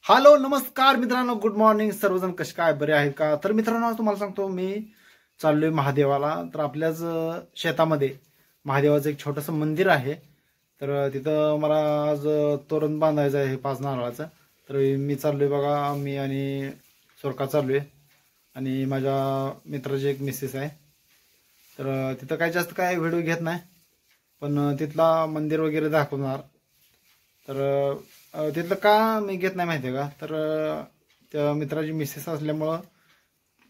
Hello नमस्कार मित्रांनो, good morning. सर्वजण कसे काय बरे आहेत का? तर मित्रांनो, तुम्हाला सांगतो मी चाललोय महादेवाला. तर आपल्याच शेतामध्ये महादेवाचं एक छोटंसं मंदिर आहे. तर तिथं मला आज तोरण बांधायचं आहे 5 नारळाचं. तर मी चाललोय बघा, मी आणि सुरका चाललोय आणि माझ्या मित्राची एक मिसेस आहे. तर तिथं काय जास्त काय व्हिडिओ घेत नाही, पण तिथला मंदिर वगैरे दाखवणार. तर तिथलं का मी घेत नाही माहिती आहे का? तर त्या मित्राची मिसेस असल्यामुळं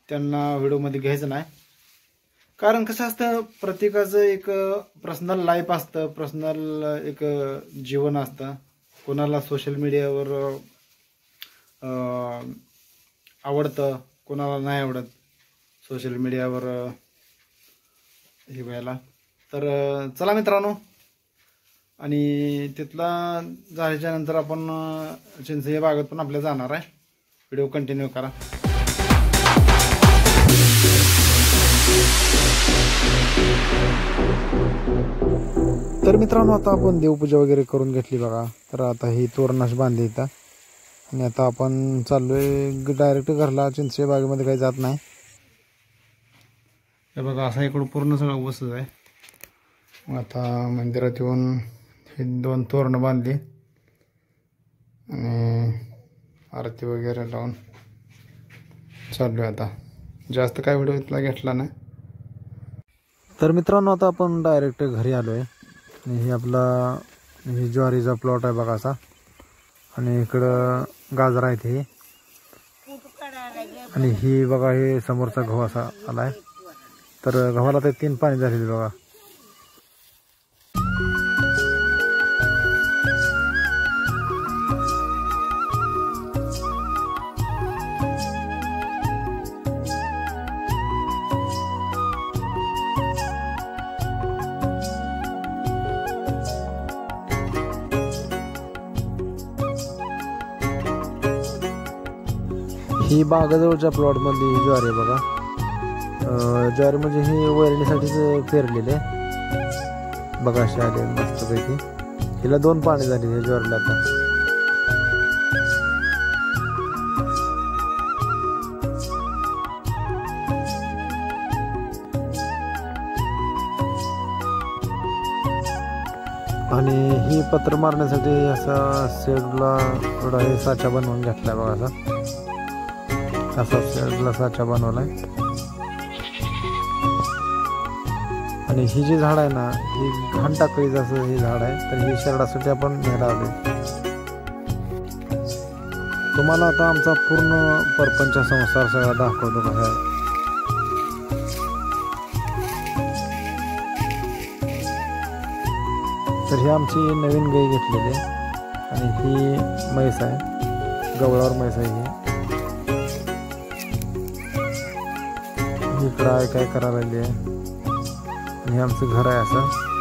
त्यांना व्हिडिओमध्ये घ्यायचं नाही. कारण कसं असतं, प्रत्येकाचं एक पर्सनल लाईफ असतं, पर्सनल एक जीवन असतं. कोणाला सोशल मीडियावर आवडतं, कोणाला नाही आवडत सोशल मीडियावर हे व्हायला. तर चला मित्रांनो, आणि तिथला झाल्याच्या नंतर आपण चिंचणी बागेत पण आपल्या जाणार आहे. व्हिडिओ कंटिन्यू करा. तर मित्रांनो, आता आपण देवपूजा वगैरे करून घेतली बघा. तर आता ही तोरणाश बांधली इथं, आणि आता आपण चाललोय डायरेक्ट घरला. चिंचणी बागेमध्ये काही जात नाही. हे बघा, असा इकडून पूर्ण सगळं बसत आहे. मग आता मंदिरात येऊन हे 2 तोरणं बांधली आणि आरती वगैरे लावून चाललोय. आता जास्त काय व्हिडिओ इथला घेतला नाही. तर मित्रांनो, आता आपण डायरेक्ट घरी आलोय. आणि हे आपला ही ज्वारीचा प्लॉट आहे बघा असा, आणि इकडं गाजर आहेत हे, आणि ही बघा हे समोरचा गहू असा आलाय. तर गव्हाला ते 3 पाणी झालेली बघा. ही बागाजवळच्या प्लॉट मधली ज्वारी आहे बघा. ज्वारी म्हणजे ही वैरणीसाठीच पेरलेले बघा. अशी आले मस्तपैकी. हिला 2 पाणी झाली हे ज्वारीला आता. आणि ही पत्र मारण्यासाठी असा शेडला थोडा हे साचा बनवून घेतलाय बघा. असा शेडला साचा बनवलाय. आणि ही जी झाड आहे ना, ही घाण टाकळीचं असं हे झाड आहे. तर ही शेरडासाठी आपण न्यायला आलोय. तुम्हाला आता आमचा पूर्ण परपंच संसार सगळा दाखवतो कसा आहे. तर ही आमची नवीन गाय घेतलेली आहे, आणि ही म्हैस आहे, गवळावर म्हैस आहे ही. इकडं काय करायला लागली आहे. हे आमचं घर आहे असं.